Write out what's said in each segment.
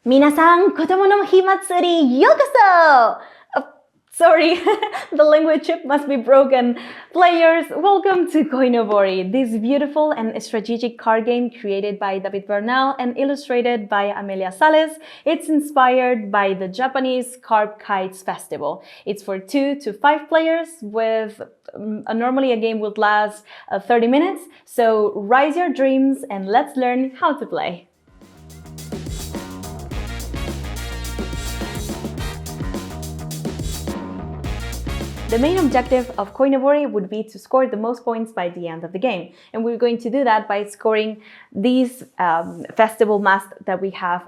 Minasan, kotomo no himatsuri, yokoso! Sorry, the language chip must be broken. Players, welcome to Koinobori, this beautiful and strategic card game created by David Bernal and illustrated by Amelia Sales. It's inspired by the Japanese Carp Kites Festival. It's for 2 to 5 players with normally a game would last 30 minutes. So rise your dreams and let's learn how to play. The main objective of Koinobori would be to score the most points by the end of the game. And we're going to do that by scoring these festival masks that we have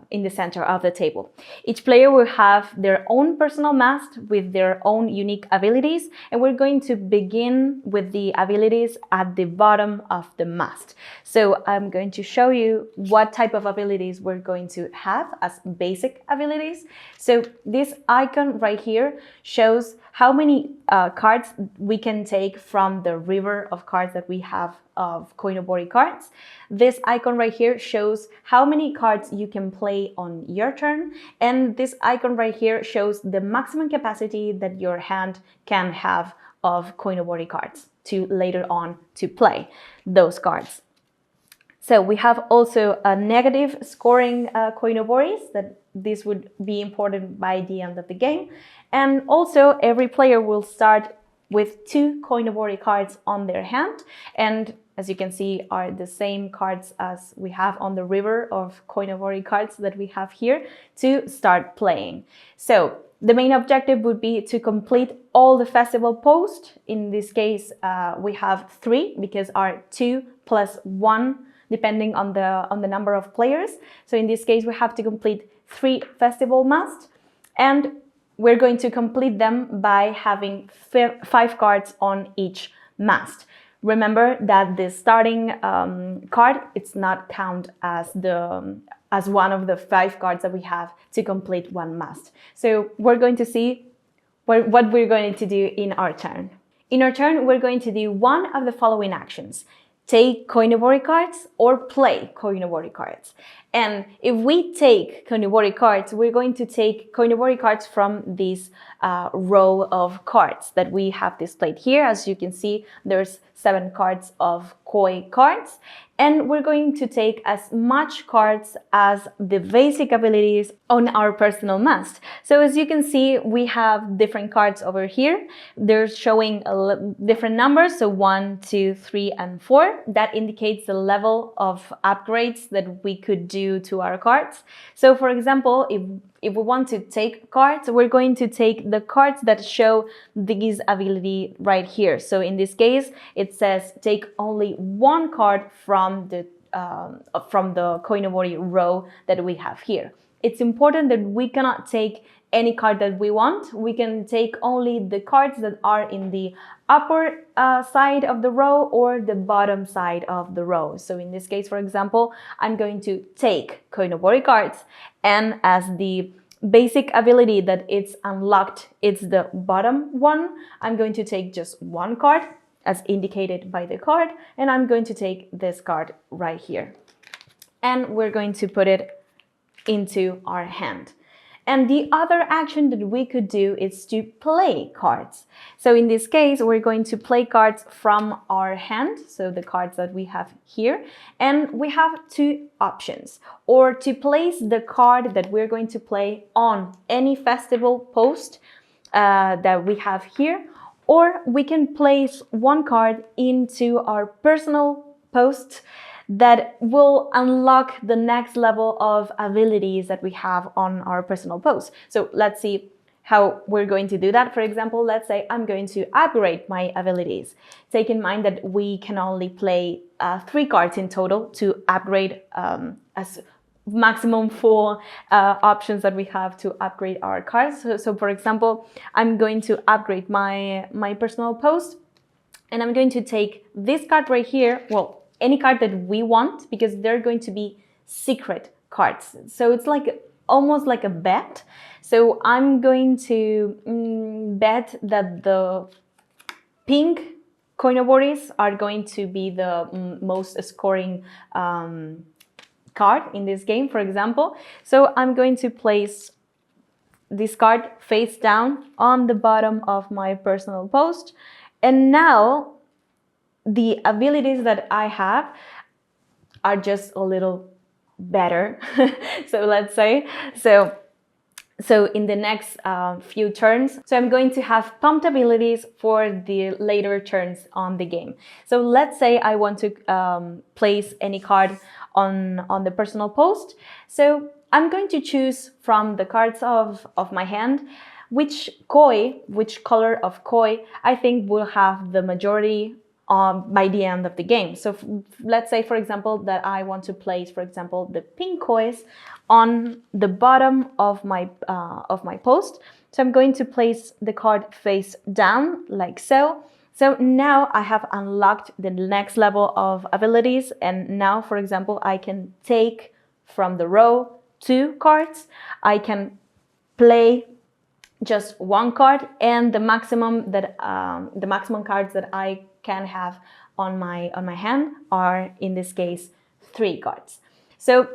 in the center of the table. Each player will have their own personal mask with their own unique abilities. And we're going to begin with the abilities at the bottom of the mast. So I'm going to show you what type of abilities we're going to have as basic abilities. So this icon right here shows how many cards we can take from the river of cards that we have of Koinobori cards. This icon right here shows how many cards you can play on your turn. And this icon right here shows the maximum capacity that your hand can have of Koinobori cards to later on to play those cards. So we have also a negative scoring Koinoboris, that this would be important by the end of the game. And also every player will start with 2 Koinobori cards on their hand. And as you can see, are the same cards as we have on the river of Koinobori cards that we have here to start playing. So the main objective would be to complete all the festival posts. In this case, we have 3 because are 2 plus 1 depending on the number of players. So in this case, we have to complete 3 festival masks, and we're going to complete them by having 5 cards on each mast. Remember that the starting card, it's not count as one of the 5 cards that we have to complete one mast. So we're going to see what we're going to do in our turn. In our turn, we're going to do one of the following actions. Take Koinobori cards or play Koinobori cards. And if we take Koinobori cards, we're going to take Koinobori cards from this row of cards that we have displayed here. As you can see, there's 7 cards of Koi cards. And we're going to take as much cards as the basic abilities on our personal mast. So as you can see, we have different cards over here. They're showing different numbers, so 1, 2, 3, and 4. That indicates the level of upgrades that we could do to our cards. So for example, if we want to take cards, we're going to take the cards that show this ability right here. So in this case, it says take only 1 card from the Koinobori row that we have here. It's important that we cannot take any card that we want. We can take only the cards that are in the upper side of the row or the bottom side of the row. So in this case, for example, I'm going to take Koinobori cards, and as the basic ability that it's unlocked, it's the bottom one, I'm going to take just 1 card as indicated by the card, and I'm going to take this card right here. And we're going to put it into our hand. And the other action that we could do is to play cards. So in this case, we're going to play cards from our hand, so the cards that we have here. And we have 2 options, or to place the card that we're going to play on any festival post that we have here, or we can place 1 card into our personal post that will unlock the next level of abilities that we have on our personal post. So let's see how we're going to do that. For example, let's say I'm going to upgrade my abilities. Take in mind that we can only play 3 cards in total to upgrade as maximum 4 options that we have to upgrade our cards. So for example, I'm going to upgrade my personal post, and I'm going to take this card right here. Well, any card that we want, because they're going to be secret cards. So it's like almost like a bet. So I'm going to bet that the pink Koinoboris are going to be the most scoring card in this game, for example. So I'm going to place this card face down on the bottom of my personal post. And now the abilities that I have are just a little better. So let's say, so in the next few turns, so I'm going to have pumped abilities for the later turns on the game. So let's say I want to place any card on the personal post. So I'm going to choose from the cards of my hand which color of koi I think will have the majority by the end of the game. So let's say, for example, that I want to place, for example, the pink kois on the bottom of my post. So I'm going to place the card face down like so. So now I have unlocked the next level of abilities, and now, for example, I can take from the row 2 cards. I can play just 1 card, and the maximum cards that I can have on my hand are, in this case, 3 cards. So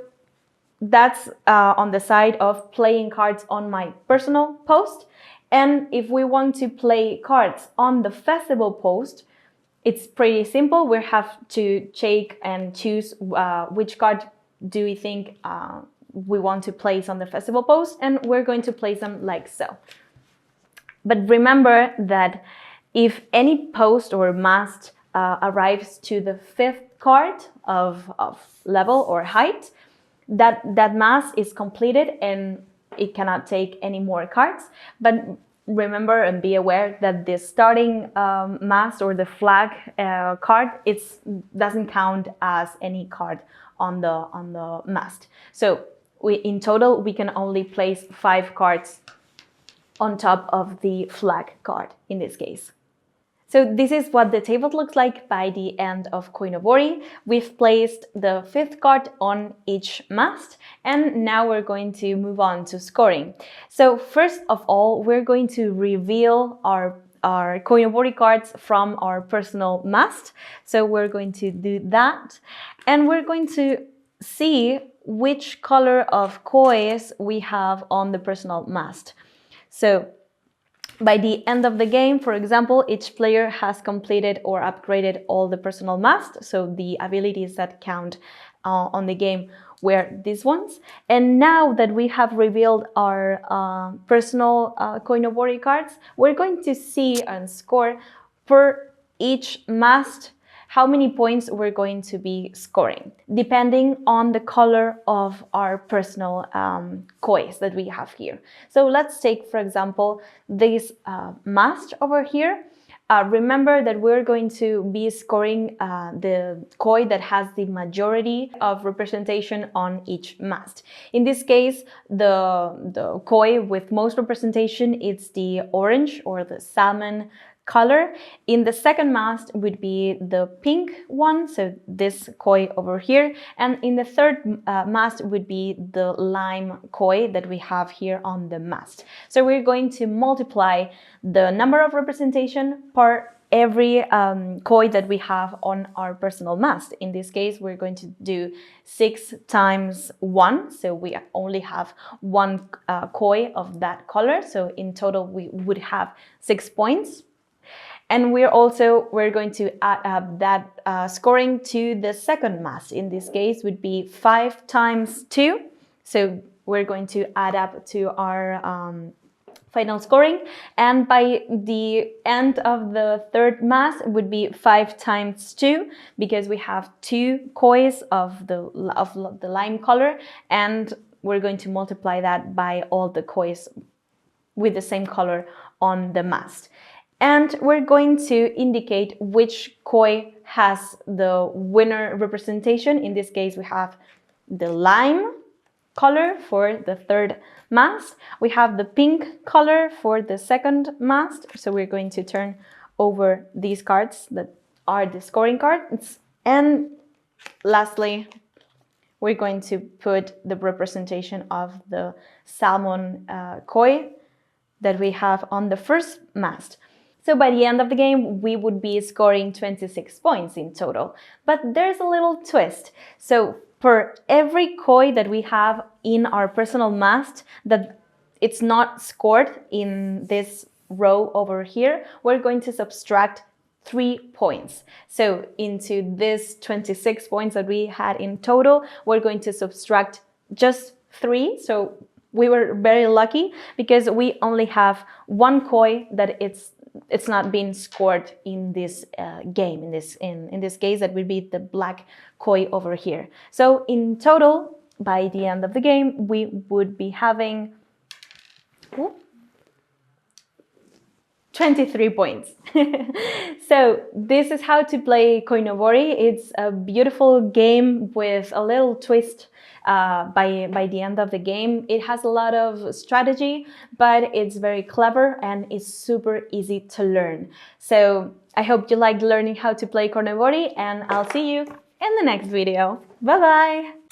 that's on the side of playing cards on my personal post. And if we want to play cards on the festival post, it's pretty simple. We have to check and choose which card do we think we want to place on the festival post, and we're going to place them like so. But remember that if any post or mast arrives to the 5th card of level or height, that mast is completed and it cannot take any more cards. But remember and be aware that the starting mast or the flag card, it doesn't count as any card on the mast. So in total we can only place 5 cards on top of the flag card in this case. So this is what the table looks like by the end of Koinobori. We've placed the 5th card on each mast, and now we're going to move on to scoring. So first of all, we're going to reveal our Koinobori cards from our personal mast. So we're going to do that, and we're going to see which color of kois we have on the personal mast. So by the end of the game, for example, each player has completed or upgraded all the personal mast. So the abilities that count on the game were these ones. And now that we have revealed our personal Koinobori cards, we're going to see and score for each mast how many points we're going to be scoring, depending on the color of our personal kois that we have here. So let's take, for example, this mast over here. Remember that we're going to be scoring the koi that has the majority of representation on each mast. In this case, the koi with most representation is the orange or the salmon color. In the second mast would be the pink one, so this koi over here, and in the third mast would be the lime koi that we have here on the mast. So we're going to multiply the number of representation per every koi that we have on our personal mast. In this case, we're going to do 6 times 1, so we only have 1 koi of that color, so in total we would have 6 points. And we're going to add up that scoring to the second mast. In this case would be 5 times 2. So we're going to add up to our final scoring. And by the end of the third mast would be 5 times 2, because we have 2 kois of the lime color, and we're going to multiply that by all the kois with the same color on the mast. And we're going to indicate which koi has the winner representation. In this case, we have the lime color for the third mast. We have the pink color for the second mast. So we're going to turn over these cards that are the scoring cards. And lastly, we're going to put the representation of the salmon koi that we have on the first mast. So by the end of the game, we would be scoring 26 points in total. But there's a little twist. So for every koi that we have in our personal mast that it's not scored in this row over here, we're going to subtract 3 points. So into this 26 points that we had in total, we're going to subtract just 3. So we were very lucky because we only have one koi that it's not been scored in this game. In this case, that would be the black koi over here. So in total, by the end of the game, we would be having 23 points. So this is how to play Koinobori. It's a beautiful game with a little twist by the end of the game. It has a lot of strategy, but it's very clever and it's super easy to learn. So I hope you liked learning how to play Koinobori, and I'll see you in the next video. Bye bye!